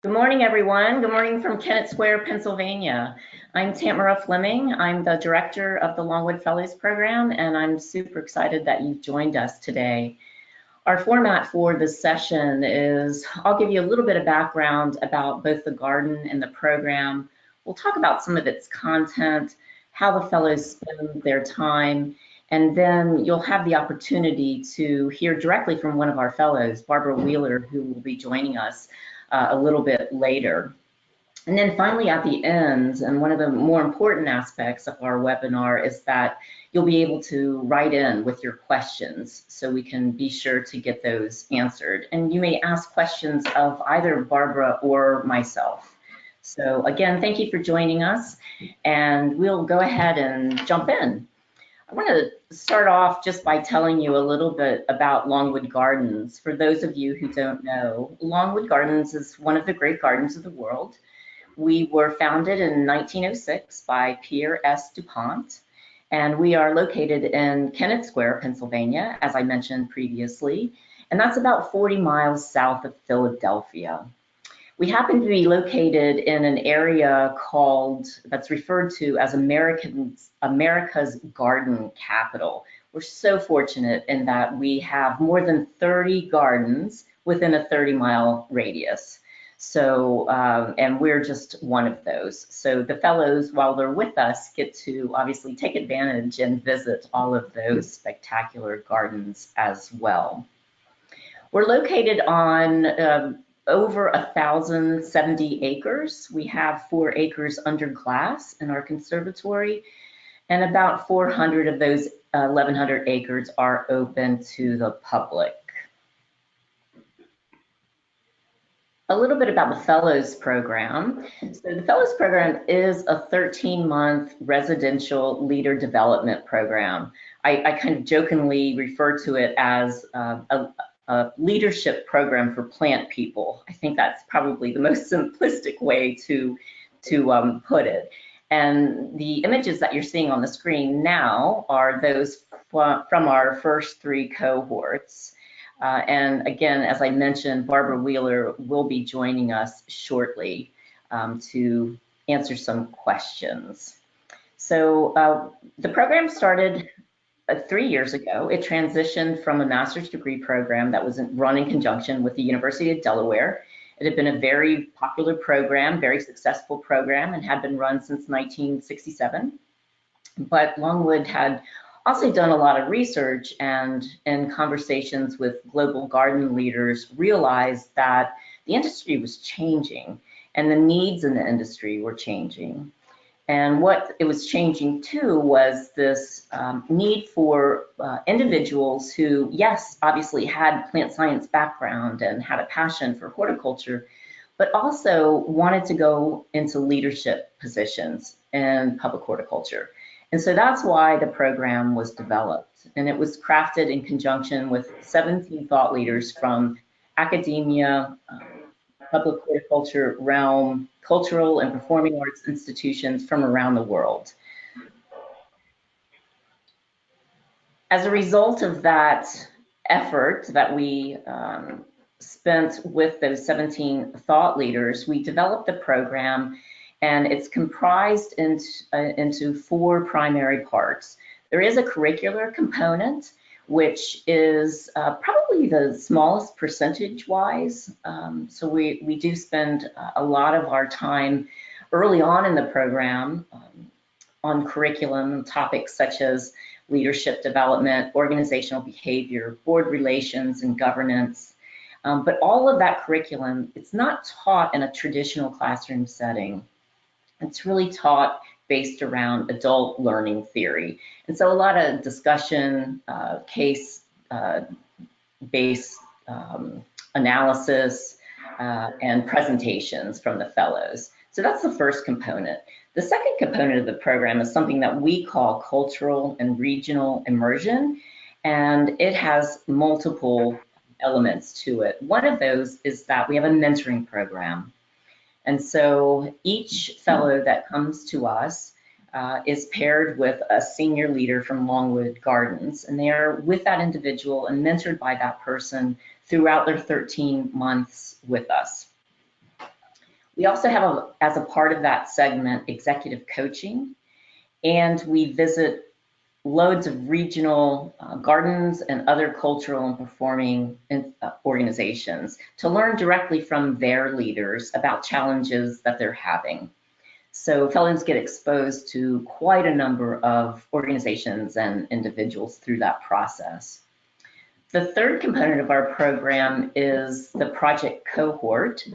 Good morning, everyone. Good morning from Kennett Square, Pennsylvania. I'm Tamara Fleming. I'm the director of the Longwood Fellows Program, and I'm super excited that you've joined us today. Our format for this session is I'll give you a little bit of background about both the garden and the program. We'll talk about some of its content, how the fellows spend their time, and then you'll have the opportunity to hear directly from one of our fellows, Barbara Wheeler, who will be joining us a little bit later. And then finally at the end, and one of the more important aspects of our webinar is that you'll be able to write in with your questions so we can be sure to get those answered. And you may ask questions of either Barbara or myself. So again, thank you for joining us, and we'll go ahead and jump in. I want to start off just by telling you a little bit about Longwood Gardens. For those of you who don't know, Longwood Gardens is one of the great gardens of the world. We were founded in 1906 by Pierre S. Pont, and we are located in Kennett Square, Pennsylvania, as I mentioned previously, and that's about 40 miles south of Philadelphia. We happen to be located in an area that's referred to as America's garden capital. We're so fortunate in that we have more than 30 gardens within a 30-mile radius. So, and we're just one of those. So the fellows, while they're with us, get to obviously take advantage and visit all of those spectacular gardens as well. We're located on over 1,070 acres. We have 4 acres under glass in our conservatory, and about 400 of those 1,100 acres are open to the public. A little bit about the Fellows Program. So the Fellows Program is a 13-month residential leader development program. I kind of jokingly refer to it as a leadership program for plant people. I think that's probably the most simplistic way to put it. And the images that you're seeing on the screen now are those from our first 3 cohorts. And again, as I mentioned, Barbara Wheeler will be joining us shortly to answer some questions. So the program started 3 years ago. It transitioned from a master's degree program that was run in conjunction with the University of Delaware. It had been a very popular program, very successful program, and had been run since 1967. But Longwood had also done a lot of research, and in conversations with global garden leaders realized that the industry was changing and the needs in the industry were changing. And what it was changing to was this need for individuals who, yes, obviously had plant science background and had a passion for horticulture, but also wanted to go into leadership positions in public horticulture. And so that's why the program was developed. And it was crafted in conjunction with 17 thought leaders from academia, public horticulture realm, cultural and performing arts institutions from around the world. As a result of that effort that we spent with those 17 thought leaders, we developed the program, and it's comprised into 4 primary parts. There is a curricular component, which is probably the smallest percentage-wise. So we do spend a lot of our time early on in the program on curriculum topics such as leadership development, organizational behavior, board relations, and governance. But all of that curriculum, it's not taught in a traditional classroom setting. It's really taught based around adult learning theory. And so a lot of discussion, case-based analysis, and presentations from the fellows. So that's the first component. The second component of the program is something that we call cultural and regional immersion, and it has multiple elements to it. One of those is that we have a mentoring program. And so each fellow that comes to us is paired with a senior leader from Longwood Gardens, and they are with that individual and mentored by that person throughout their 13 months with us. We also have, as a part of that segment, executive coaching, and we visit loads of regional gardens and other cultural and performing organizations to learn directly from their leaders about challenges that they're having. So fellows get exposed to quite a number of organizations and individuals through that process. The third component of our program is the project cohort,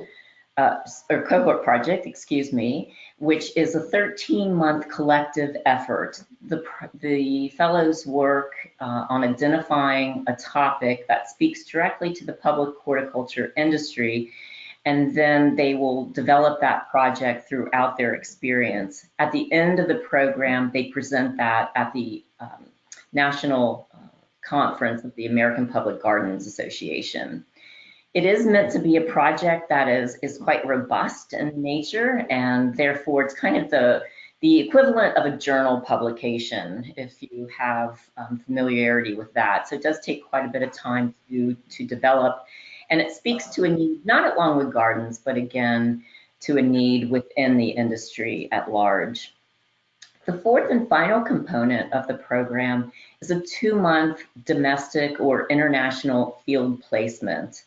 cohort project, excuse me, which is a 13-month collective effort. The fellows work on identifying a topic that speaks directly to the public horticulture industry, and then they will develop that project throughout their experience. At the end of the program, they present that at the National Conference of the American Public Gardens Association. It is meant to be a project that is quite robust in nature, and therefore it's kind of the equivalent of a journal publication, if you have familiarity with that. So it does take quite a bit of time to develop, and it speaks to a need, not at Longwood Gardens, but again, to a need within the industry at large. The fourth and final component of the program is a 2-month domestic or international field placement.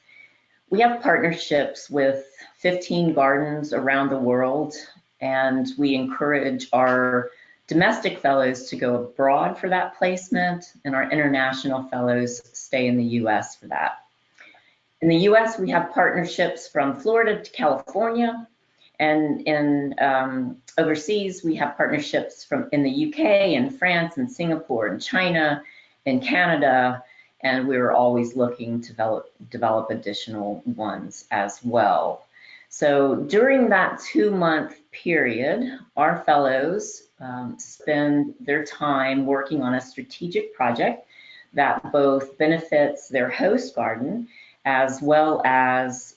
We have partnerships with 15 gardens around the world, and we encourage our domestic fellows to go abroad for that placement, and our international fellows stay in the US for that. In the US, we have partnerships from Florida to California, and in overseas, we have partnerships in the UK and France and Singapore and China and Canada, and we're always looking to develop additional ones as well. So during that 2-month period, our fellows spend their time working on a strategic project that both benefits their host garden as well as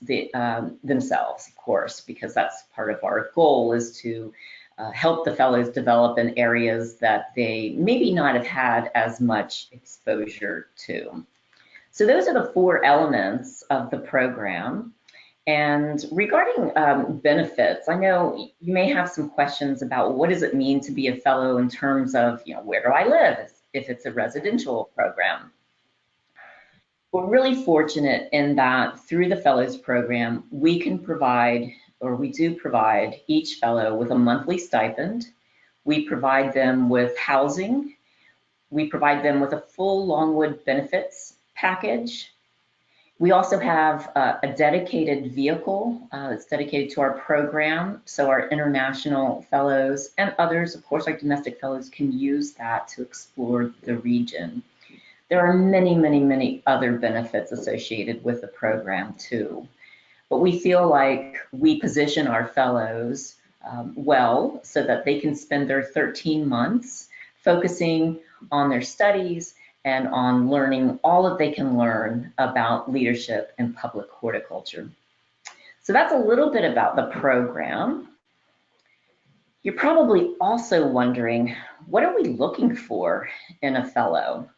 themselves, of course, because that's part of our goal, is to help the fellows develop in areas that they maybe not have had as much exposure to. So those are the 4 elements of the program. And regarding benefits, I know you may have some questions about what does it mean to be a fellow in terms of, where do I live if it's a residential program? We're really fortunate in that through the Fellows Program, we can provide, or we do provide, each fellow with a monthly stipend. We provide them with housing. We provide them with a full Longwood benefits package. We also have a dedicated vehicle that's dedicated to our program, so our international fellows and others, of course, our domestic fellows can use that to explore the region. There are many, many, many other benefits associated with the program too. But we feel like we position our fellows well so that they can spend their 13 months focusing on their studies and on learning all that they can learn about leadership in public horticulture. So that's a little bit about the program. You're probably also wondering, what are we looking for in a fellow?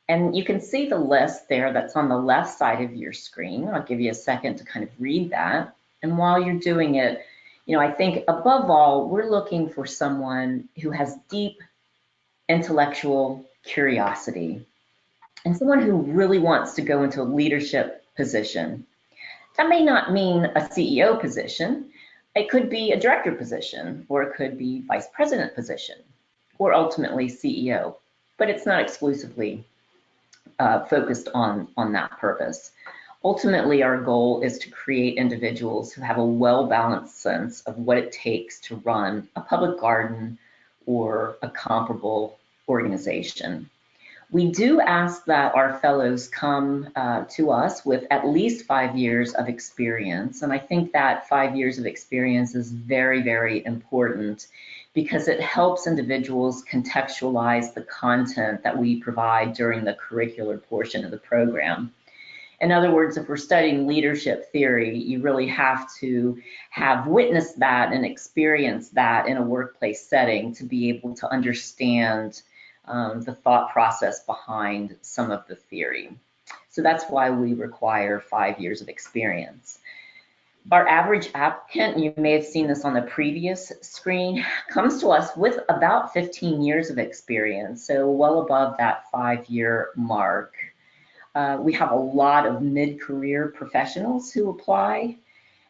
And you can see the list there that's on the left side of your screen. I'll give you a second to kind of read that. And while you're doing it, I think above all, we're looking for someone who has deep intellectual curiosity and someone who really wants to go into a leadership position. That may not mean a CEO position. It could be a director position, or it could be vice president position, or ultimately CEO, but it's not exclusively focused on that purpose. Ultimately, our goal is to create individuals who have a well-balanced sense of what it takes to run a public garden or a comparable organization. We do ask that our fellows come to us with at least 5 years of experience, and I think that 5 years of experience is very, very important because it helps individuals contextualize the content that we provide during the curricular portion of the program. In other words, if we're studying leadership theory, you really have to have witnessed that and experienced that in a workplace setting to be able to understand the thought process behind some of the theory. So that's why we require 5 years of experience. Our average applicant, you may have seen this on the previous screen, comes to us with about 15 years of experience, so well above that 5-year mark. We have a lot of mid-career professionals who apply,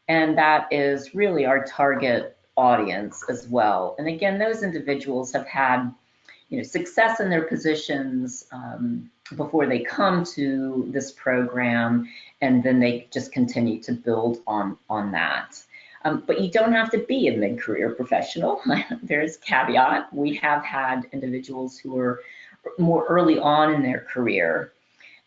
and that is really our target audience as well. And again, those individuals have had success in their positions before they come to this program, and then they just continue to build on that. But you don't have to be a mid-career professional. There's a caveat. We have had individuals who are more early on in their career.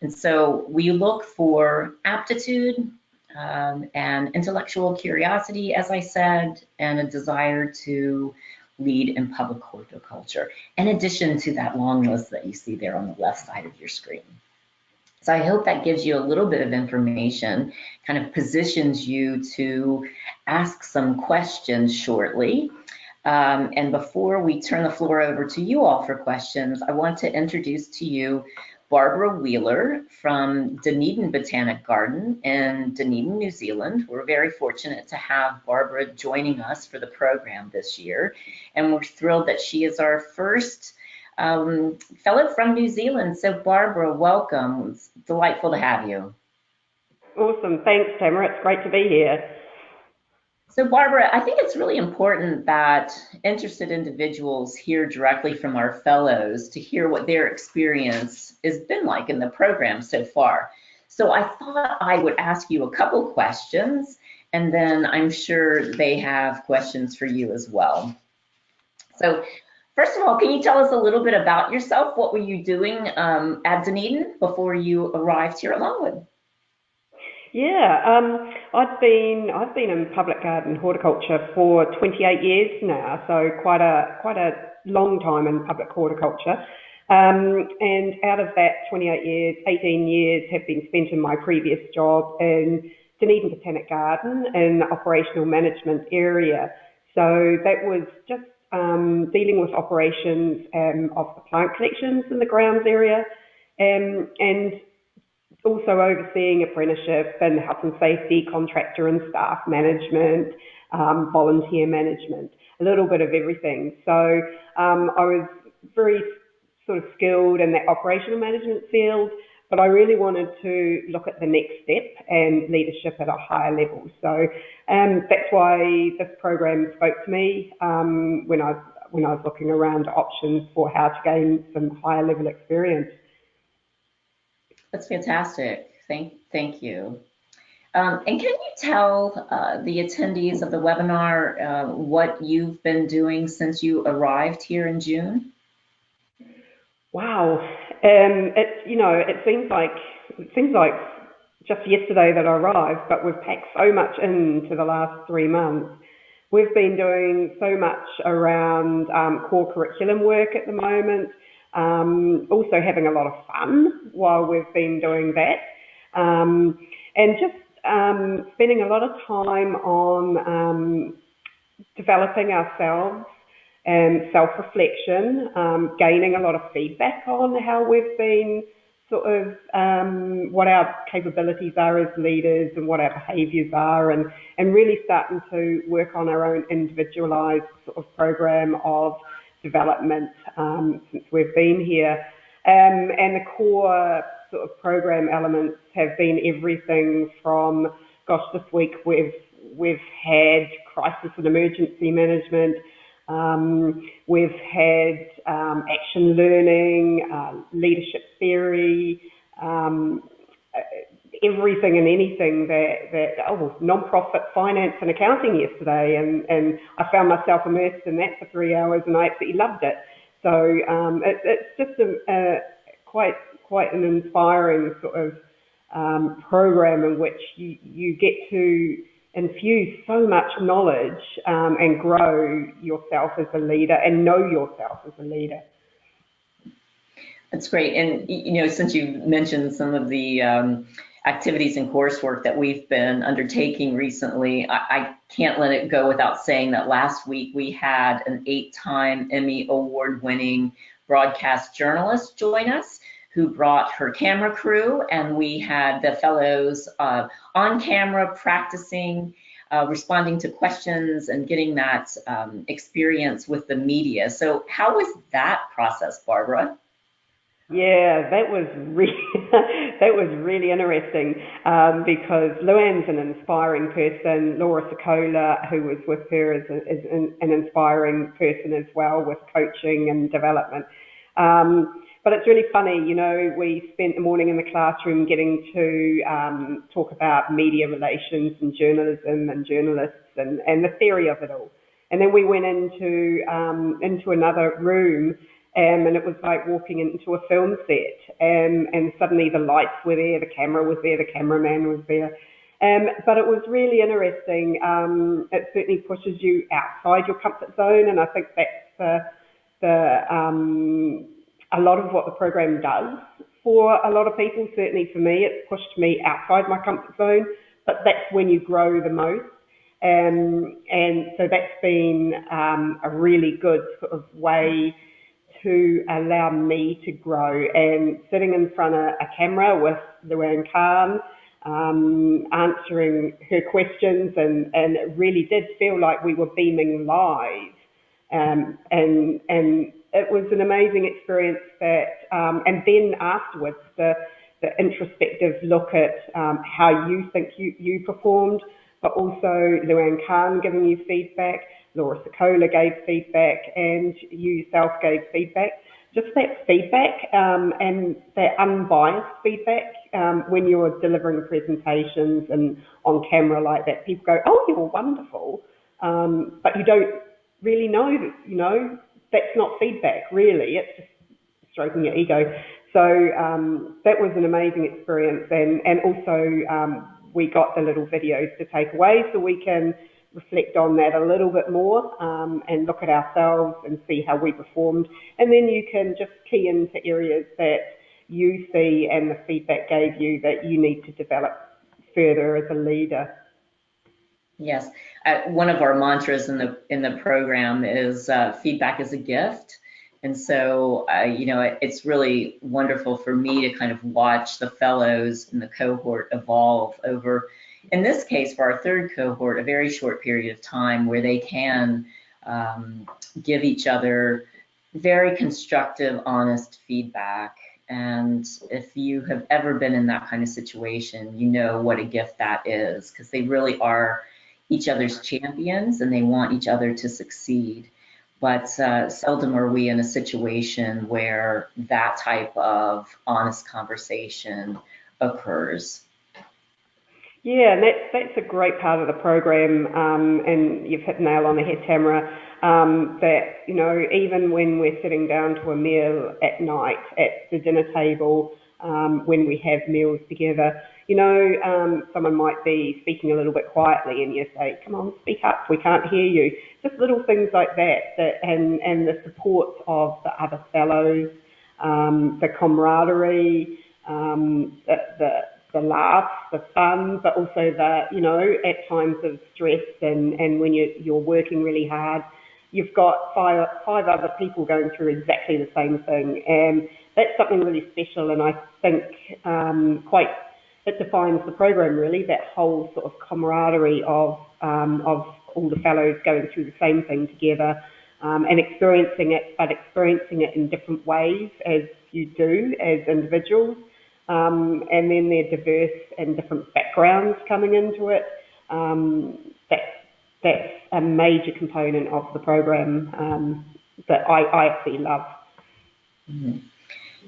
And so we look for aptitude and intellectual curiosity, as I said, and a desire to lead in public horticulture, in addition to that long list that you see there on the left side of your screen. So I hope that gives you a little bit of information, kind of positions you to ask some questions shortly. And before we turn the floor over to you all for questions, I want to introduce to you Barbara Wheeler from Dunedin Botanic Garden in Dunedin, New Zealand. We're very fortunate to have Barbara joining us for the program this year, and we're thrilled that she is our first fellow from New Zealand. So Barbara, welcome. It's delightful to have you. Awesome. Thanks, Tamara. It's great to be here. So Barbara, I think it's really important that interested individuals hear directly from our fellows to hear what their experience has been like in the program so far. So I thought I would ask you a couple questions, and then I'm sure they have questions for you as well. So first of all, can you tell us a little bit about yourself? What were you doing at Dunedin before you arrived here at Longwood? Yeah, I've been in public garden horticulture for 28 years now, so quite a long time in public horticulture. And out of that 28 years, 18 years have been spent in my previous job in Dunedin Botanic Garden in the operational management area. So that was just dealing with operations of the plant collections in the grounds area, and also overseeing apprenticeship and health and safety, contractor and staff management, volunteer management, a little bit of everything. So I was very sort of skilled in that operational management field, but I really wanted to look at the next step and leadership at a higher level. So that's why this program spoke to me when I was looking around options for how to gain some higher level experience. That's fantastic. Thank you. And can you tell the attendees of the webinar what you've been doing since you arrived here in June? Wow, it seems like just yesterday that I arrived, but we've packed so much into the last 3 months. We've been doing so much around core curriculum work at the moment. Also having a lot of fun while we've been doing that, and just spending a lot of time on developing ourselves and self-reflection, gaining a lot of feedback on how we've been sort of what our capabilities are as leaders and what our behaviours are, and really starting to work on our own individualised sort of program of development since we've been here. And the core sort of program elements have been everything from, gosh, this week we've had crisis and emergency management, we've had action learning, leadership theory, everything and anything non-profit finance and accounting yesterday, and I found myself immersed in that for 3 hours and I absolutely loved it. So it's just quite an inspiring sort of program in which you get to infuse so much knowledge and grow yourself as a leader and know yourself as a leader. That's great. And since you mentioned some of the activities and coursework that we've been undertaking recently, I can't let it go without saying that last week we had an 8-time Emmy award-winning broadcast journalist join us, who brought her camera crew, and we had the fellows on camera practicing responding to questions and getting that experience with the media. So how was that process, Barbara? Yeah, that was really that was really interesting because Luann's an inspiring person. Laura Sokola, who was with her, is an inspiring person as well with coaching and development. But it's really funny, you know, we spent the morning in the classroom getting to talk about media relations and journalism and journalists and the theory of it all. And then we went into another room, and it was like walking into a film set, and suddenly the lights were there, the camera was there, the cameraman was there. But it was really interesting. It certainly pushes you outside your comfort zone, and I think that's a lot of what the program does for a lot of people. Certainly for me, it's pushed me outside my comfort zone, but that's when you grow the most. And so that's been a really good sort of way to allow me to grow. And sitting in front of a camera with Luann Khan, answering her questions, and it really did feel like we were beaming live. And it was an amazing experience that, and then afterwards, the introspective look at how you think you performed, but also Luann Khan giving you feedback, Laura Sokola gave feedback, and you yourself gave feedback. Just that feedback and that unbiased feedback when you're delivering presentations and on camera like that, people go, "Oh, you were wonderful," but you don't really know that, you know, that's not feedback, really. It's just stroking your ego. So that was an amazing experience. And also we got the little videos to take away so we can reflect on that a little bit more and look at ourselves and see how we performed. And then you can just key into areas that you see and the feedback gave you that you need to develop further as a leader. Yes, one of our mantras in the program is feedback is a gift, and so you know, it's really wonderful for me to kind of watch the fellows in the cohort evolve over, in this case for our third cohort, a very short period of time where they can give each other very constructive, honest feedback. And if you have ever been in that kind of situation, you know what a gift that is, because they really are each other's champions and they want each other to succeed. But seldom are we in a situation where that type of honest conversation occurs. Yeah, and that's a great part of the program, and you've hit the nail on the head, Tamara, that, you know, even when we're sitting down to a meal at night at the dinner table, when we have meals together, you know, someone might be speaking a little bit quietly and you say, "Come on, speak up, we can't hear you." Just little things like that and the support of the other fellows, the camaraderie, the laughs, the fun, but also the, you know, at times of stress and when you're working really hard, you've got five other people going through exactly the same thing. And that's something really special, and I think it defines the program really, that whole sort of camaraderie of all the fellows going through the same thing together and experiencing it in different ways as you do as individuals. And then they're diverse and different backgrounds coming into it. That's a major component of the program that I absolutely love. Mm-hmm.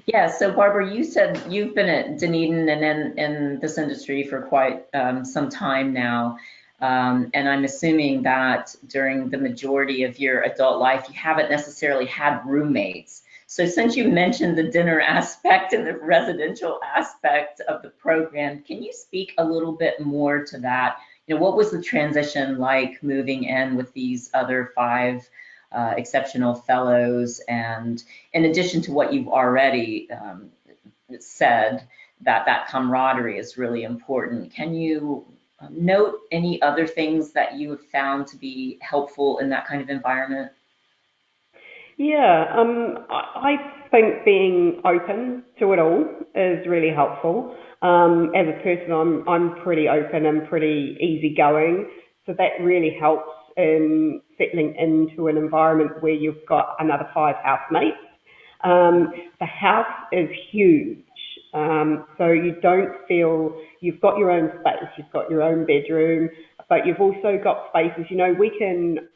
Yeah, so Barbara, you said you've been at Dunedin and in this industry for quite some time now. And I'm assuming that during the majority of your adult life, you haven't necessarily had roommates. So since you mentioned the dinner aspect and the residential aspect of the program, can you speak a little bit more to that? You know, what was the transition like moving in with these other five exceptional fellows? And in addition to what you've already said, that camaraderie is really important. Can you note any other things that you have found to be helpful in that kind of environment? Yeah, I think being open to it all is really helpful. As a person, I'm pretty open and pretty easygoing, So that really helps in settling into an environment where you've got another 5 housemates. The house is huge, so you don't feel you've got your own space, you've got your own bedroom, but you've also got spaces. You know,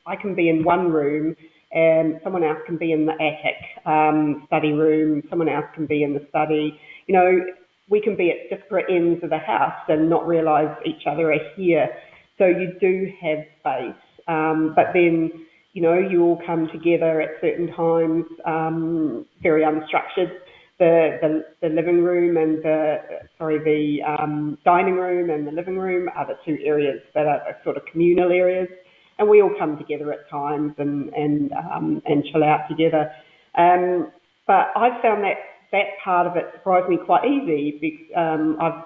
I can be in one room and someone else can be in the attic study room, someone else can be in the study. You know, we can be at disparate ends of the house and not realise each other are here. So you do have space, but then, you know, you all come together at certain times, very unstructured. The living room and the dining room and the living room are the two areas that are sort of communal areas, and we all come together at times and chill out together. But I've found that part of it surprised me quite easy because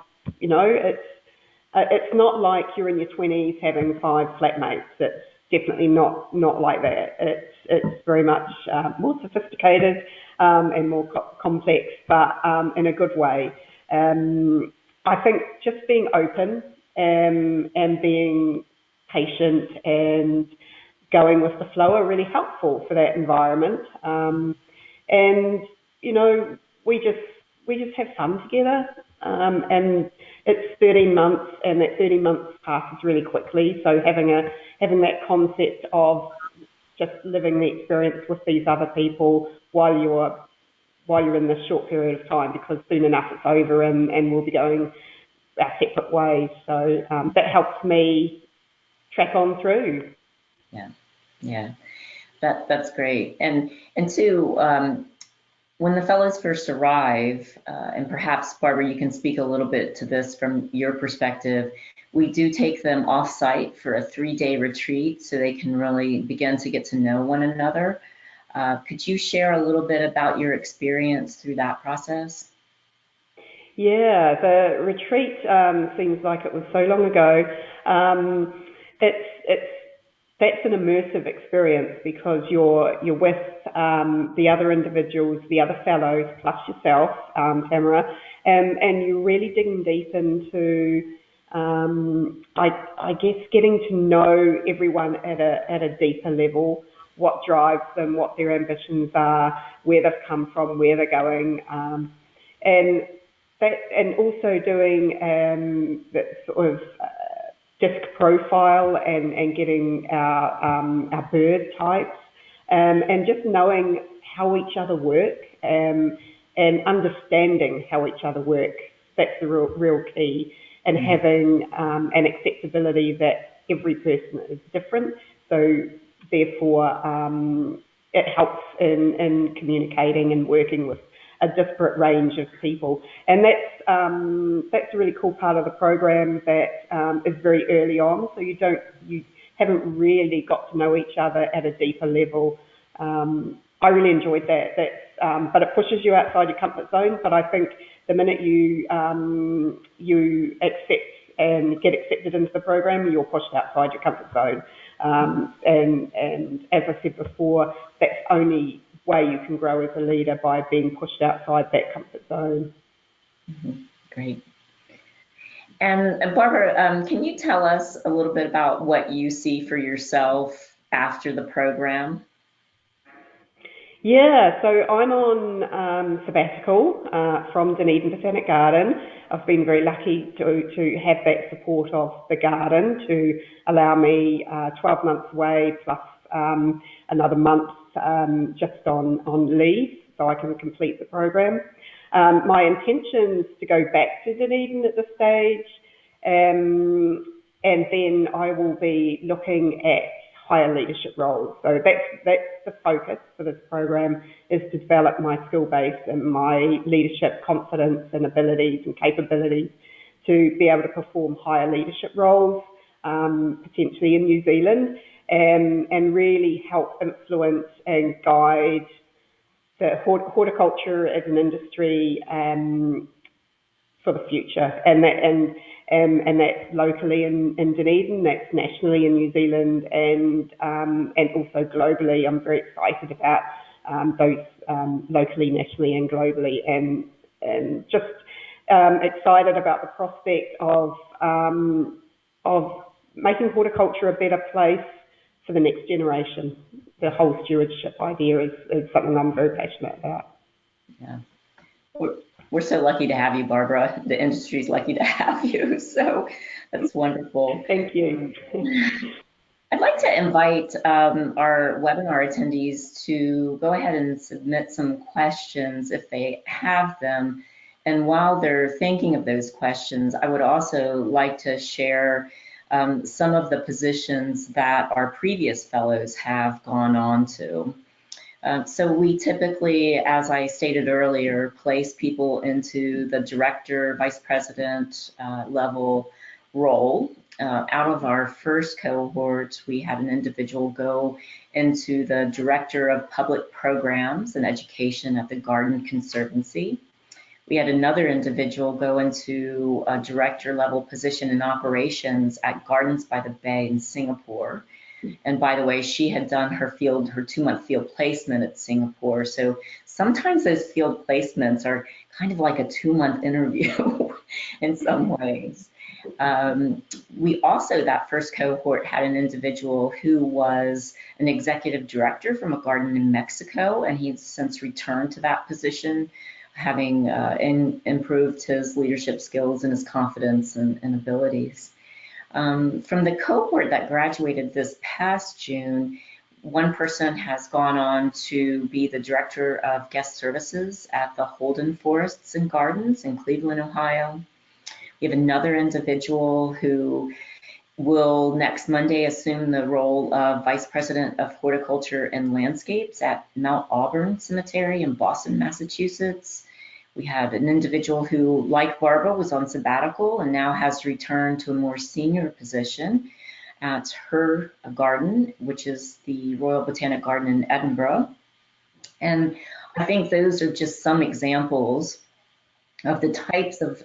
it's not like you're in your 20s having 5 flatmates. It's definitely not like that. It's very much more sophisticated and more complex, but in a good way. I think just being open and being patient and going with the flow are really helpful for that environment. And you know, we just have fun together. And it's 13 months, and that 13 months passes really quickly. So having that concept of just living the experience with these other people while you're in this short period of time, because soon enough it's over and we'll be going our separate ways. So that helps me track on through. Yeah, that's great. And two, when the fellows first arrive, and perhaps Barbara, you can speak a little bit to this from your perspective, we do take them off-site for a 3-day retreat so they can really begin to get to know one another. Could you share a little bit about your experience through that process? Yeah, the retreat seems like it was so long ago. That's an immersive experience because you're with the other individuals, the other fellows, plus yourself, Tamara, and you're really digging deep into, I guess, getting to know everyone at a deeper level, what drives them, what their ambitions are, where they've come from, where they're going, and also doing that sort of disc profile and getting our bird types, and just knowing how each other work and understanding how each other work. That's the real key, and having an acceptability that every person is different. So therefore, it helps in communicating and working with a disparate range of people, and that's a really cool part of the program that is very early on. So you haven't really got to know each other at a deeper level. I really enjoyed that. But it pushes you outside your comfort zone. But I think the minute you accept and get accepted into the program, you're pushed outside your comfort zone. And as I said before, that's only way you can grow as a leader, by being pushed outside that comfort zone. Mm-hmm. Great. And Barbara, can you tell us a little bit about what you see for yourself after the program? Yeah, so I'm on sabbatical from Dunedin Botanic Garden. I've been very lucky to have that support of the garden to allow me 12 months away plus another month just on leave, so I can complete the program. My intention is to go back to Dunedin at this stage, and then I will be looking at higher leadership roles. So that's the focus for this program, is to develop my skill base and my leadership confidence and abilities and capabilities to be able to perform higher leadership roles, potentially in New Zealand, and really help influence and guide the horticulture as an industry for the future, and that's locally in Dunedin, that's nationally in New Zealand, and also globally. I'm very excited about both locally, nationally, and globally, and just excited about the prospect of making horticulture a better place for the next generation. The whole stewardship idea is something I'm very passionate about. Yeah. We're so lucky to have you, Barbara. The industry's lucky to have you. So that's wonderful. Thank you. I'd like to invite our webinar attendees to go ahead and submit some questions if they have them. And while they're thinking of those questions, I would also like to share some of the positions that our previous fellows have gone on to. So we typically, as I stated earlier, place people into the director, vice president level role. Out of our first cohort, we had an individual go into the director of public programs and education at the Garden Conservancy. We had another individual go into a director level position in operations at Gardens by the Bay in Singapore. And by the way, she had done her 2-month field placement at Singapore. So sometimes those field placements are kind of like a 2-month interview in some ways. We also, that first cohort, had an individual who was an executive director from a garden in Mexico, and he's since returned to that position, having improved his leadership skills and his confidence and abilities. From the cohort that graduated this past June, one person has gone on to be the director of guest services at the Holden Forests and Gardens in Cleveland, Ohio. We have another individual who will next Monday assume the role of Vice President of Horticulture and Landscapes at Mount Auburn Cemetery in Boston, Massachusetts. We have an individual who, like Barbara, was on sabbatical and now has returned to a more senior position at her garden, which is the Royal Botanic Garden in Edinburgh. And I think those are just some examples of the types of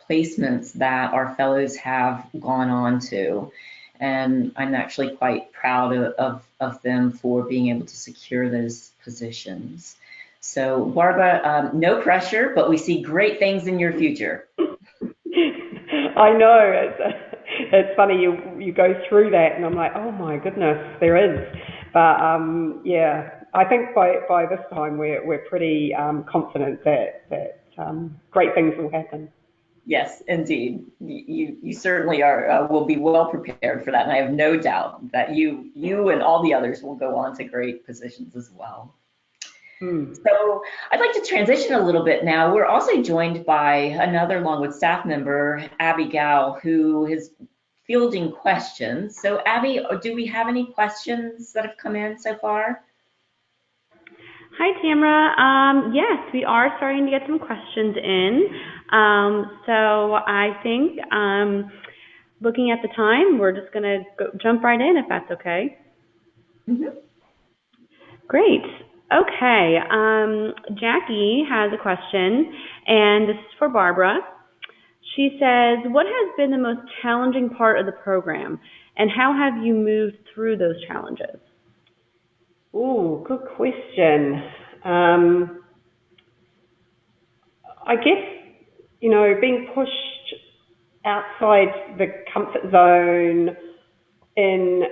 placements that our fellows have gone on to. And I'm actually quite proud of them for being able to secure those positions. So Barbara, no pressure, but we see great things in your future. I know, it's funny, you go through that and I'm like, oh my goodness, there is. But yeah, I think by this time we're pretty confident that great things will happen. Yes, indeed. You certainly are will be well prepared for that, and I have no doubt that you and all the others will go on to great positions as well. So I'd like to transition a little bit now. We're also joined by another Longwood staff member, Abby Gow, who is fielding questions. So Abby, do we have any questions that have come in so far? Hi, Tamara. Yes, we are starting to get some questions in. So I think, looking at the time, we're just going to jump right in, if that's okay. Mm-hmm. Great. Okay. Jackie has a question, and this is for Barbara. She says, what has been the most challenging part of the program, and how have you moved through those challenges? Oh, good question. I guess, being pushed outside the comfort zone in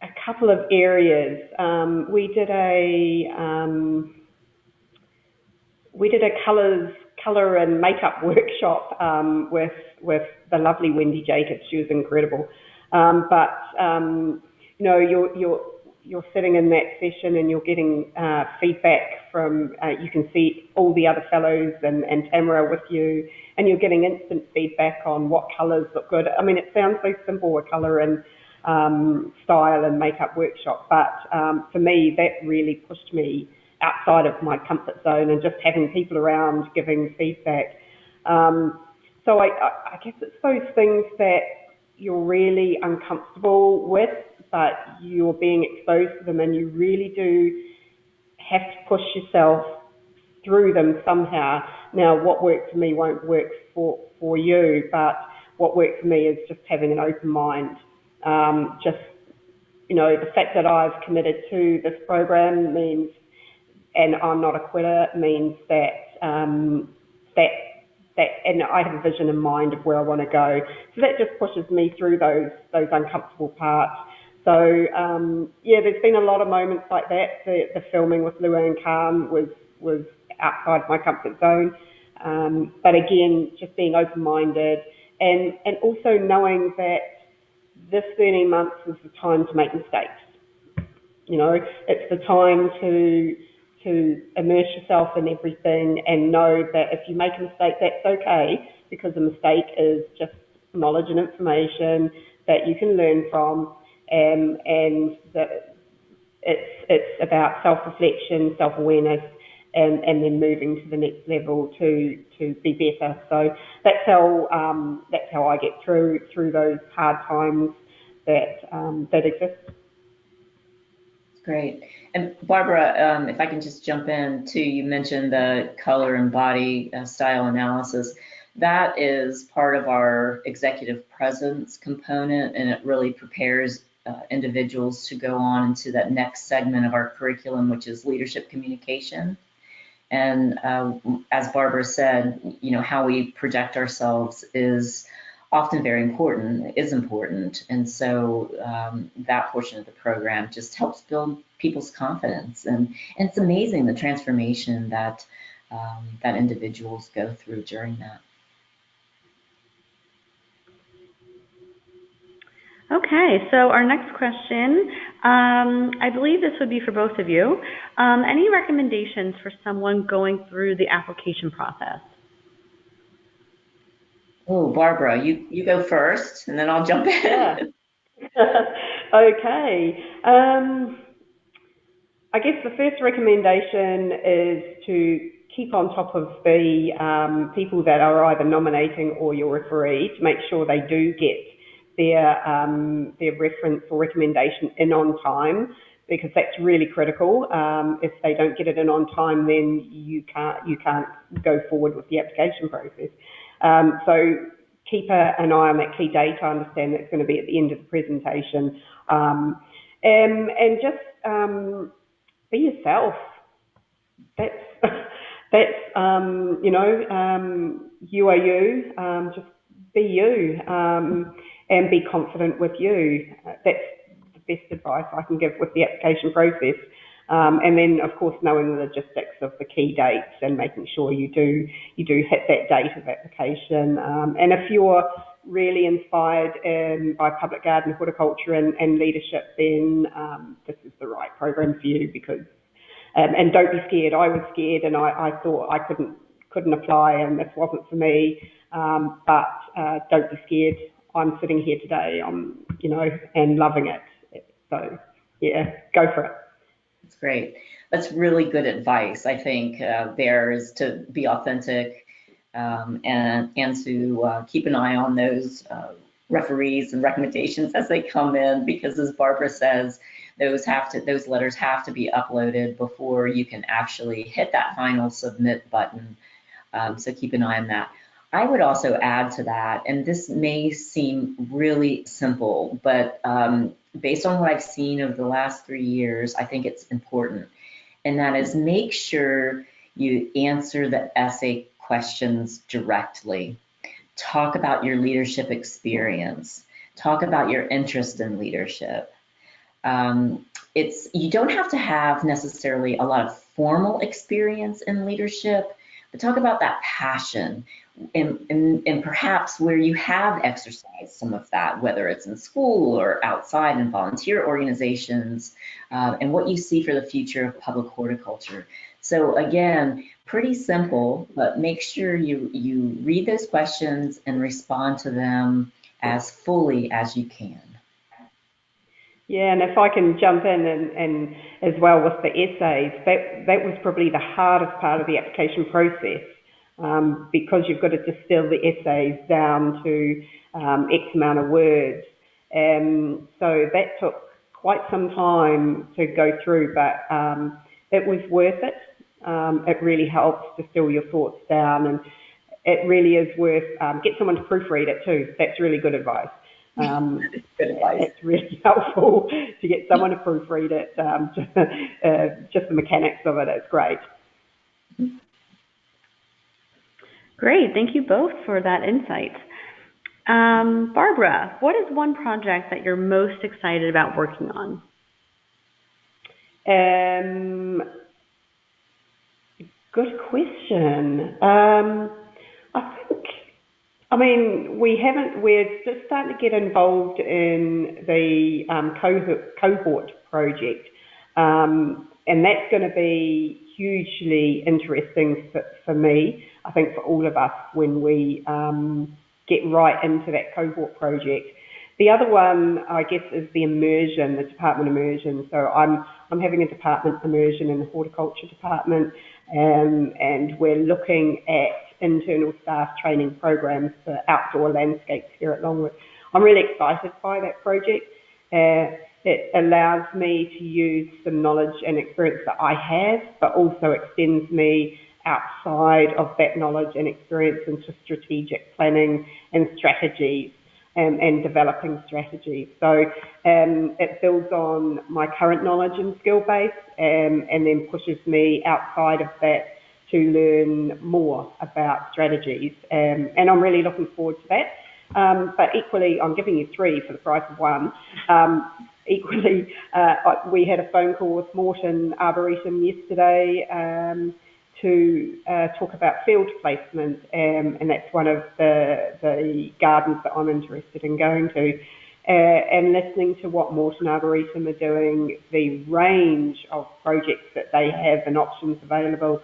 a couple of areas. We did a colour and makeup workshop with the lovely Wendy Jacobs. She was incredible. You're sitting in that session and you're getting feedback from, you can see all the other fellows and Tamara with you, and you're getting instant feedback on what colours look good. I mean, it sounds so simple, a colour and style and makeup workshop, but for me, that really pushed me outside of my comfort zone and just having people around giving feedback. So I guess it's those things that you're really uncomfortable with, but you're being exposed to them, and you really do have to push yourself through them somehow. Now, what worked for me won't work for you, but what worked for me is just having an open mind. The fact that I've committed to this program means, and I'm not a quitter, means that and I have a vision in mind of where I want to go. So that just pushes me through those uncomfortable parts. So yeah, there's been a lot of moments like that. The filming with Lua and Calm was outside my comfort zone. But again, just being open-minded and also knowing that this 13 months is the time to make mistakes. You know, it's the time to immerse yourself in everything and know that if you make a mistake, that's okay, because a mistake is just knowledge and information that you can learn from, and that it's about self-reflection, self-awareness, and then moving to the next level to be better. So that's how I get through those hard times that exist. Great. And Barbara, if I can just jump in too, you mentioned the color and body style analysis. That is part of our executive presence component, and it really prepares individuals to go on into that next segment of our curriculum, which is leadership communication. And as Barbara said, you know, how we project ourselves is often very important, is important. And so that portion of the program just helps build people's confidence. And it's amazing the transformation that that individuals go through during that. Okay, so our next question, I believe this would be for both of you. Any recommendations for someone going through the application process? Oh, Barbara, you go first, and then I'll jump in. Yeah. Okay. I guess the first recommendation is to keep on top of the people that are either nominating or your referee, to make sure they do get their reference or recommendation in on time, because that's really critical. If they don't get it in on time, then you can't go forward with the application process. So keep an eye on that key date. I understand that's going to be at the end of the presentation, and just be yourself. That's you are you. Just be you, and be confident with you. That's the best advice I can give with the application process. And then, of course, knowing the logistics of the key dates and making sure you do hit that date of application. And if you're really inspired by public garden, horticulture, and leadership, then this is the right program for you. Because and don't be scared. I was scared, and I thought I couldn't apply, and this wasn't for me. But don't be scared. I'm sitting here today, and loving it. So yeah, go for it. That's great. That's really good advice. I think there is to be authentic and to keep an eye on those referees and recommendations as they come in, because as Barbara says, those letters have to be uploaded before you can actually hit that final submit button. So keep an eye on that. I would also add to that, and this may seem really simple, but based on what I've seen over the last 3 years, I think it's important. And that is, make sure you answer the essay questions directly. Talk about your leadership experience. Talk about your interest in leadership. You don't have to have necessarily a lot of formal experience in leadership, but talk about that passion. And perhaps where you have exercised some of that, whether it's in school or outside in volunteer organizations, and what you see for the future of public horticulture. So again, pretty simple, but make sure you read those questions and respond to them as fully as you can. Yeah, and if I can jump in and as well with the essays, that was probably the hardest part of the application process. Because you've got to distill the essays down to X amount of words. So that took quite some time to go through, but it was worth it. It really helps distill your thoughts down, and it really is worth, get someone to proofread it too. That's really good advice. Good advice. It's really helpful to get someone to proofread it. Just the mechanics of it, it's great. Great. Thank you both for that insight. Barbara, what is one project that you're most excited about working on? Good question. We're just starting to get involved in the cohort project, and that's going to be hugely interesting for me, I think for all of us, when we get right into that cohort project. The other one, I guess, is the immersion, the department immersion. So I'm having a department immersion in the horticulture department, and we're looking at internal staff training programs for outdoor landscapes here at Longwood. I'm really excited by that project. It allows me to use some knowledge and experience that I have, but also extends me outside of that knowledge and experience into strategic planning and strategies and developing strategies. So it builds on my current knowledge and skill base and then pushes me outside of that to learn more about strategies. And I'm really looking forward to that. But equally, I'm giving you three for the price of one. Equally, we had a phone call with Morton Arboretum yesterday to talk about field placement, and that's one of the gardens that I'm interested in going to. And listening to what Morton Arboretum are doing, the range of projects that they have and options available,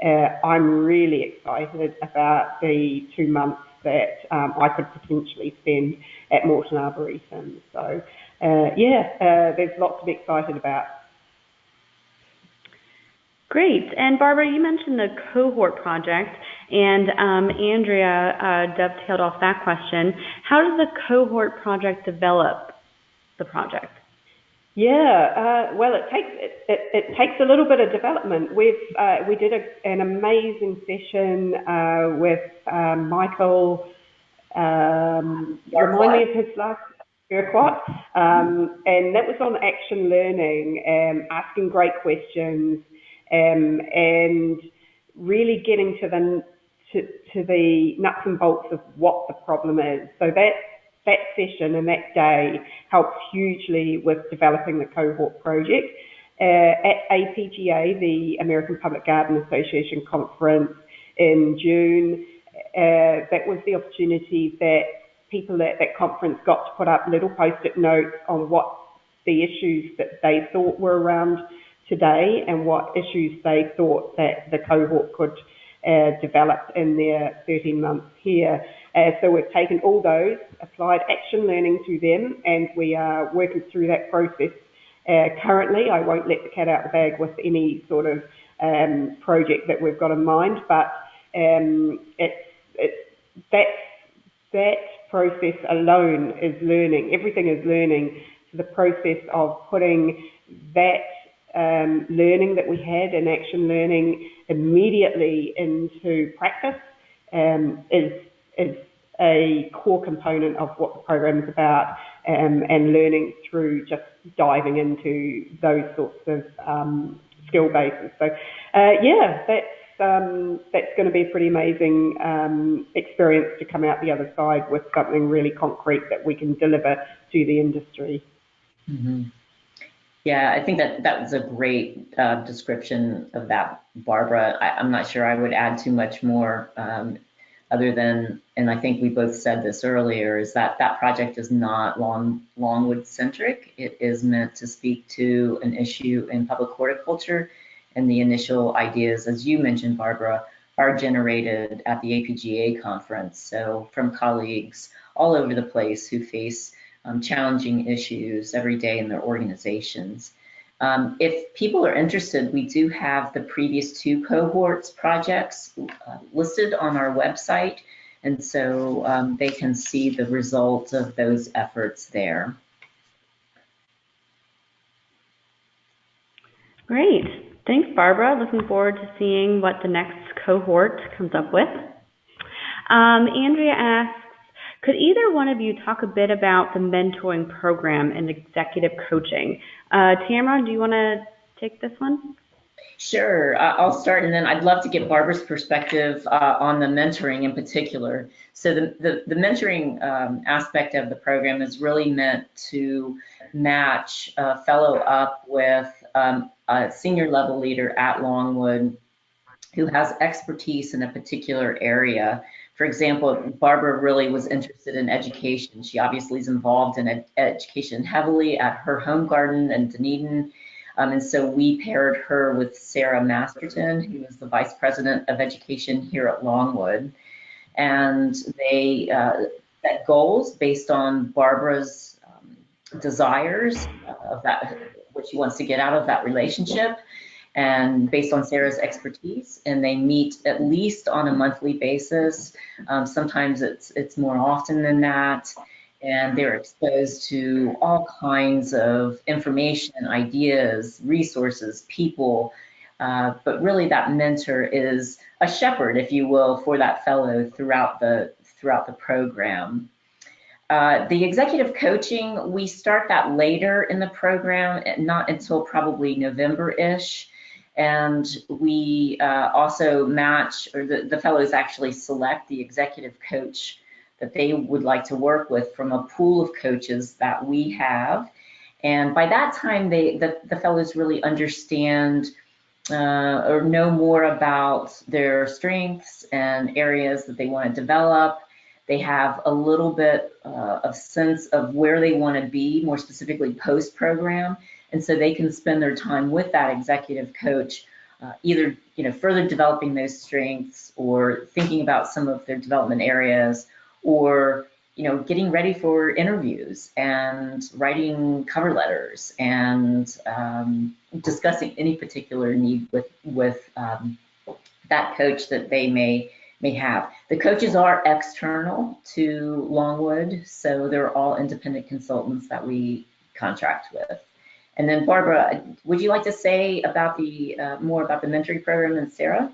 I'm really excited about the 2 months that I could potentially spend at Morton Arboretum. So, there's lots to be excited about. Great. And Barbara, you mentioned the cohort project, and Andrea dovetailed off that question. How does the cohort project develop the project? Well, it takes a little bit of development. We did an amazing session with Michael. Remind me of his last Urquhart, and that was on action learning, asking great questions, and really getting to the nuts and bolts of what the problem is. So that session and that day helped hugely with developing the cohort project. At APGA, the American Public Garden Association conference in June, that was the opportunity that people at that conference got to put up little post-it notes on what the issues that they thought were around today and what issues they thought that the cohort could develop in their 13 months here. So we've taken all those, applied action learning to them, and we are working through that process. Currently, I won't let the cat out of the bag with any sort of project that we've got in mind, but that process alone is learning. Everything is learning. So the process of putting that learning that we had in action learning immediately into practice is a core component of what the program is about, and learning through just diving into those sorts of skill bases. So that's going to be a pretty amazing experience to come out the other side with something really concrete that we can deliver to the industry. Mm-hmm. Yeah, I think that was a great description of that, Barbara. I'm not sure I would add too much more other than, and I think we both said this earlier, is that project is not Longwood centric. It is meant to speak to an issue in public horticulture, and the initial ideas, as you mentioned, Barbara, are generated at the APGA conference. So from colleagues all over the place who face challenging issues every day in their organizations. If people are interested, we do have the previous 2 cohorts projects listed on our website, and so they can see the results of those efforts there. Great. Thanks, Barbara. Looking forward to seeing what the next cohort comes up with. Andrea asks, could either one of you talk a bit about the mentoring program and executive coaching? Tamara, do you want to take this one? Sure, I'll start, and then I'd love to get Barbara's perspective on the mentoring in particular. So the mentoring aspect of the program is really meant to match a fellow up with a senior level leader at Longwood who has expertise in a particular area. For example, Barbara really was interested in education. She obviously is involved in education heavily at her home garden in Dunedin. And so we paired her with Sarah Masterton, who is the Vice President of Education here at Longwood. And they set goals based on Barbara's desires of that, what she wants to get out of that relationship, and based on Sarah's expertise. And they meet at least on a monthly basis. Sometimes it's more often than that. And they're exposed to all kinds of information, ideas, resources, people. But really that mentor is a shepherd, if you will, for that fellow throughout the program. The executive coaching, we start that later in the program, not until probably November-ish. And we also match, or the fellows actually select the executive coach that they would like to work with from a pool of coaches that we have. And by that time, the fellows really understand or know more about their strengths and areas that they want to develop. They have a little bit of sense of where they want to be, more specifically post-program. And so they can spend their time with that executive coach, either further developing those strengths or thinking about some of their development areas, or getting ready for interviews and writing cover letters and discussing any particular need with that coach that they may have. The coaches are external to Longwood, so they're all independent consultants that we contract with. And then Barbara, would you like to say about the more about the mentoring program and Sarah?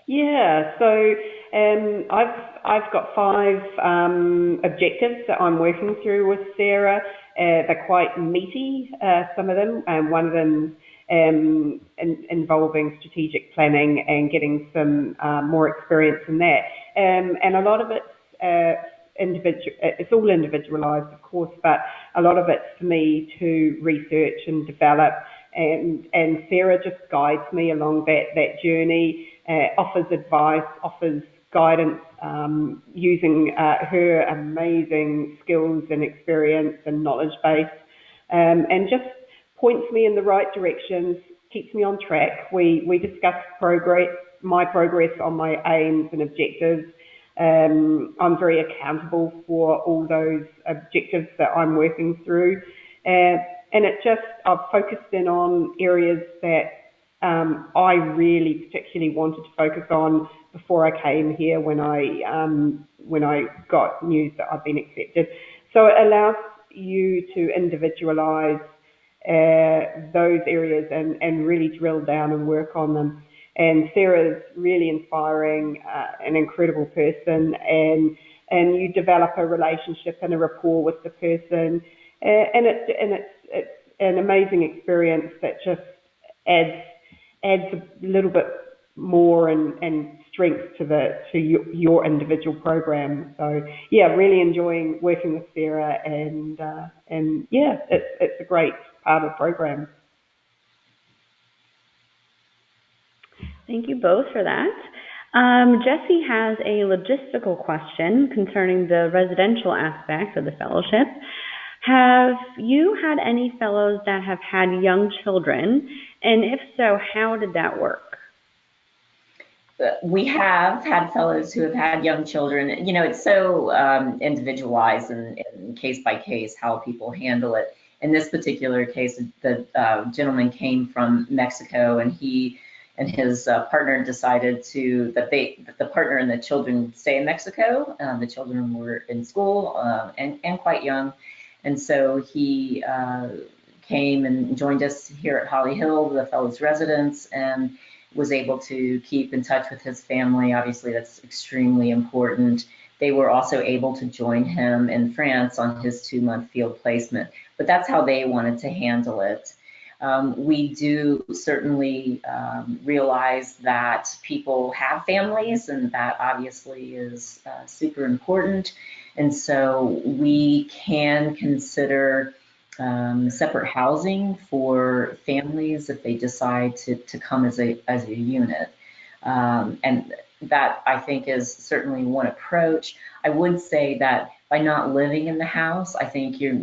Yeah, so I've got 5 objectives that I'm working through with Sarah. They're quite meaty, some of them, and one of them involving strategic planning and getting some more experience in that. And a lot of it's it's all individualized, of course, but a lot of it's for me to research and develop, and Sarah just guides me along that journey, offers advice, offers guidance, using her amazing skills and experience and knowledge base, and just points me in the right directions, keeps me on track. We discuss my progress on my aims and objectives. I'm very accountable for all those objectives that I'm working through, and I've focused in on areas that I really particularly wanted to focus on before I came here when I got news that I've been accepted. So it allows you to individualize those areas and really drill down and work on them. And Sarah's really inspiring, an incredible person, and you develop a relationship and a rapport with the person, and it's an amazing experience that just adds a little bit more and strength to your individual program. So yeah, really enjoying working with Sarah, and yeah, it's a great part of the program. Thank you both for that. Jesse has a logistical question concerning the residential aspect of the fellowship. Have you had any fellows that have had young children? And if so, how did that work? We have had fellows who have had young children. It's so individualized and case by case how people handle it. In this particular case, the gentleman came from Mexico, and he and his partner decided that the partner and the children stay in Mexico. The children were in school and quite young. And so he came and joined us here at Holly Hill, the Fellows residence, and was able to keep in touch with his family. Obviously, that's extremely important. They were also able to join him in France on his 2-month field placement. But that's how they wanted to handle it. We do certainly realize that people have families, and that obviously is super important. And so we can consider separate housing for families if they decide to come as a unit. And that, I think, is certainly one approach. I would say that by not living in the house, I think you're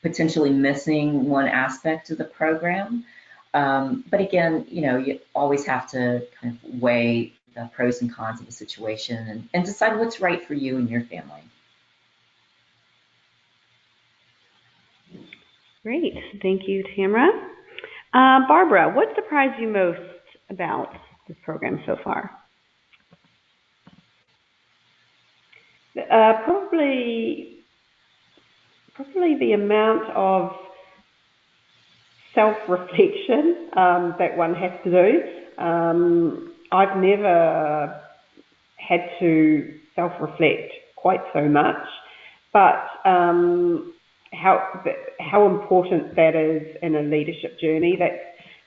potentially missing one aspect of the program. But again, you always have to kind of weigh the pros and cons of the situation and decide what's right for you and your family. Great. Thank you, Tamara. Barbara, what surprised you most about this program so far? Probably the amount of self-reflection that one has to do. I've never had to self-reflect quite so much, but how important that is in a leadership journey. That's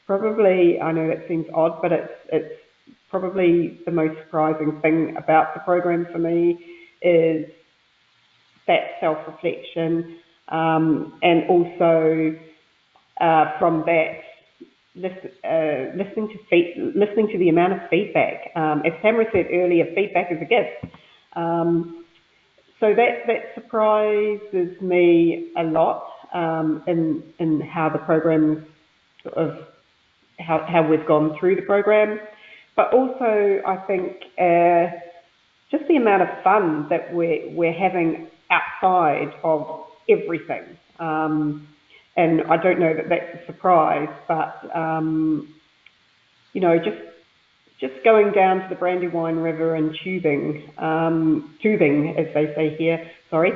probably, I know that seems odd, but it's probably the most surprising thing about the program for me is that self-reflection, and also from that, listening to the amount of feedback. As Tamara said earlier, feedback is a gift. So that surprises me a lot in how the program sort of how we've gone through the program, but also I think just the amount of fun that we're having outside of everything. And I don't know that that's a surprise, but just going down to the Brandywine River and tubing, as they say here, sorry,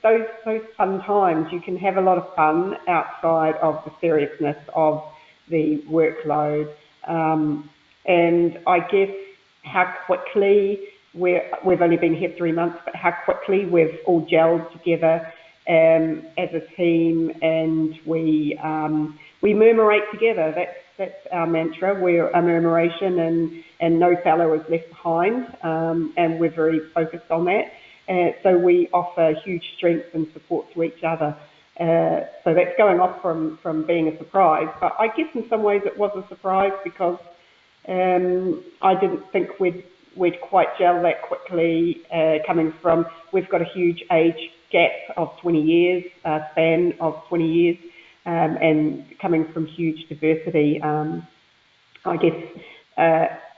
those fun times, you can have a lot of fun outside of the seriousness of the workload. And I guess how quickly we've only been here 3 months, but how quickly we've all gelled together as a team, and we murmurate together. That's our mantra. We're a murmuration, and no fellow is left behind, and we're very focused on that. So we offer huge strength and support to each other. So that's going off from being a surprise. But I guess in some ways it was a surprise because I didn't think we'd quite gel that quickly, coming from, we've got a huge age gap of 20 years, span of 20 years, and coming from huge diversity. I guess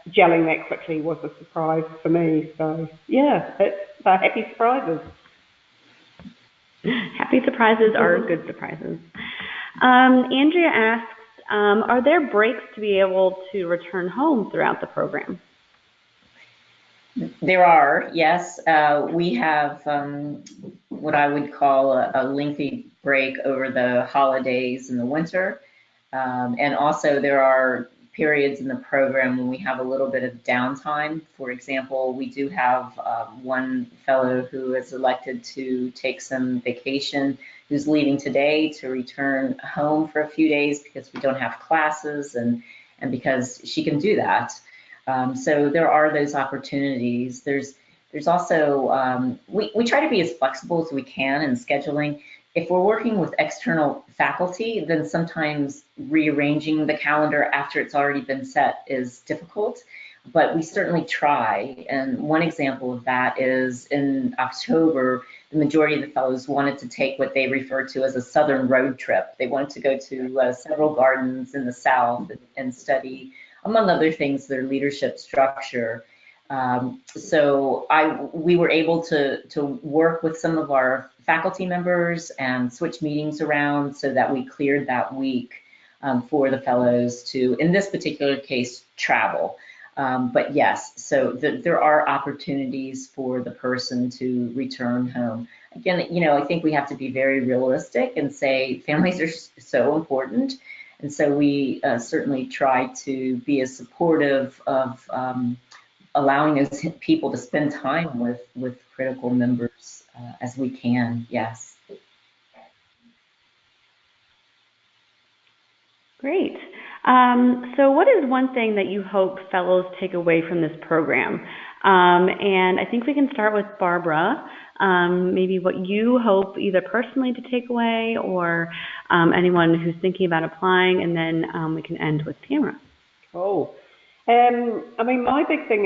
gelling that quickly was a surprise for me. So yeah, it's happy surprises. Happy surprises are good surprises. Andrea asks, are there breaks to be able to return home throughout the program? There are, yes. We have what I would call a lengthy break over the holidays in the winter. And also there are periods in the program when we have a little bit of downtime. For example, we do have one fellow who is elected to take some vacation, who's leaving today to return home for a few days because we don't have classes, and because she can do that. So there are those opportunities. There's also, we try to be as flexible as we can in scheduling. If we're working with external faculty, then sometimes rearranging the calendar after it's already been set is difficult, but we certainly try. And one example of that is in October, the majority of the fellows wanted to take what they refer to as a southern road trip. They wanted to go to several gardens in the South and study, among other things, their leadership structure. So we were able to work with some of our faculty members and switch meetings around so that we cleared that week for the fellows to, in this particular case, travel. But yes, so there are opportunities for the person to return home. Again, I think we have to be very realistic and say families are so important. And so we certainly try to be as supportive of allowing those people to spend time with critical members as we can, yes. Great. So what is one thing that you hope fellows take away from this program? And I think we can start with Barbara. Maybe what you hope either personally to take away or anyone who's thinking about applying, and then we can end with Tamara. Cool. I mean, my big thing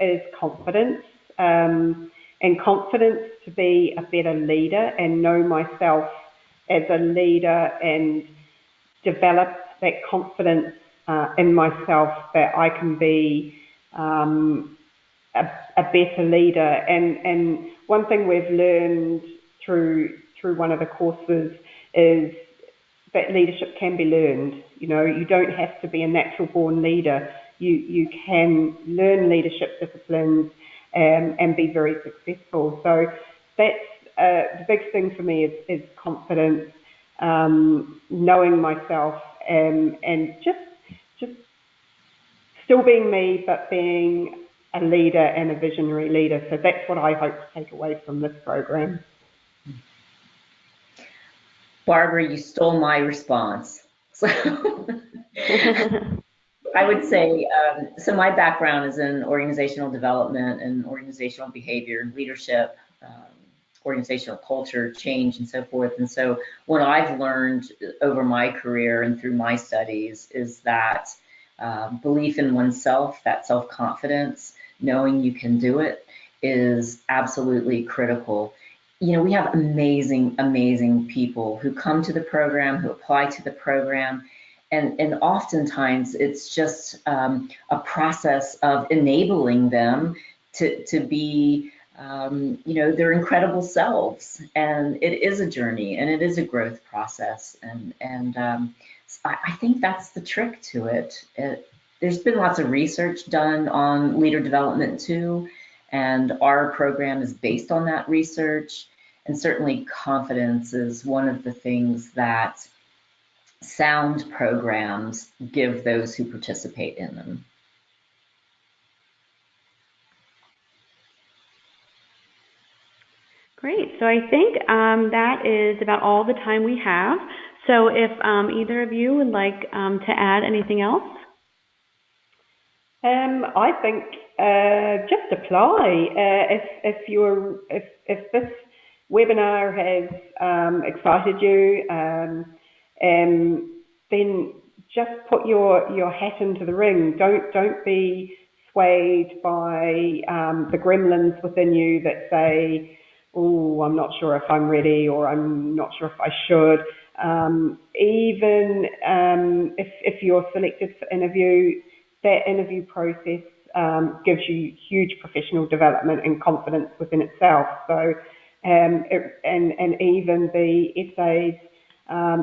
is confidence, and confidence to be a better leader and know myself as a leader and develop that confidence in myself that I can be a better leader. And one thing we've learned through one of the courses is that leadership can be learned. You know, you don't have to be a natural born leader. You can learn leadership disciplines and be very successful. So that's the big thing for me is confidence, knowing myself, and just still being me, but being a leader and a visionary leader. So that's what I hope to take away from this program. Barbara, you stole my response. So I would say, so my background is in organizational development and organizational behavior and leadership, organizational culture, change, and so forth. And so what I've learned over my career and through my studies is that belief in oneself, that self-confidence, knowing you can do it, is absolutely critical. You know, we have amazing, amazing people who come to the program, who apply to the program, and oftentimes it's just a process of enabling them to be, you know, their incredible selves. And it is a journey, and it is a growth process. And I think that's the trick to it. There's been lots of research done on leader development too, and our program is based on that research. And certainly confidence is one of the things that sound programs give those who participate in them. Great. So I think that is about all the time we have. So if either of you would like to add anything else? I think just apply. If this webinar has excited you, then just put your hat into the ring. Don't be swayed by the gremlins within you that say, "Oh, I'm not sure if I'm ready," or "I'm not sure if I should." Even if you're selected for interview, that interview process gives you huge professional development and confidence within itself. So, and even the essays,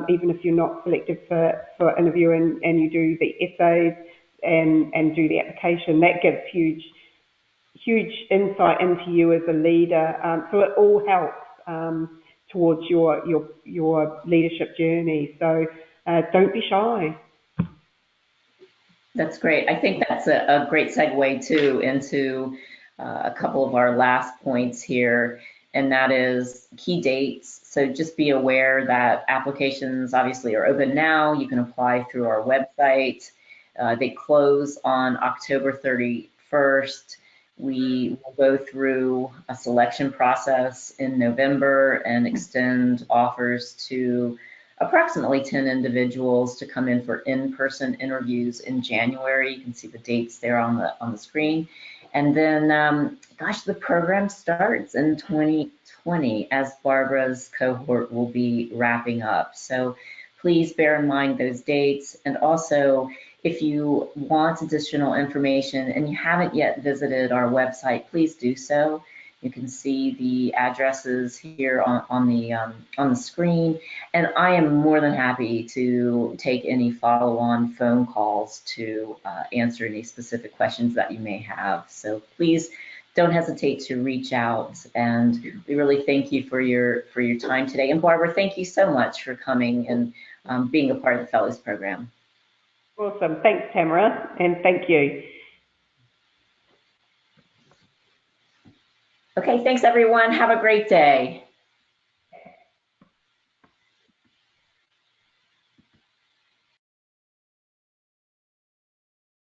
even if you're not selected for interview and you do the essays and do the application, that gives huge insight into you as a leader. So it all helps towards your leadership journey. So don't be shy. That's great. I think that's a great segue too into a couple of our last points here, and that is key dates. So just be aware that applications obviously are open now. You can apply through our website. They close on October 31st. We will go through a selection process in November and extend offers to approximately 10 individuals to come in for in-person interviews in January. You can see the dates there on the screen. And then, gosh, the program starts in 2020 as Barbara's cohort will be wrapping up. So please bear in mind those dates. And also, if you want additional information and you haven't yet visited our website, please do so. You can see the addresses here on the screen, and I am more than happy to take any follow-on phone calls to answer any specific questions that you may have. So please don't hesitate to reach out, and we really thank you for your time today. And Barbara, thank you so much for coming and being a part of the Fellows Program. Awesome. Thanks, Tamara, and thank you. Okay, thanks everyone. Have a great day.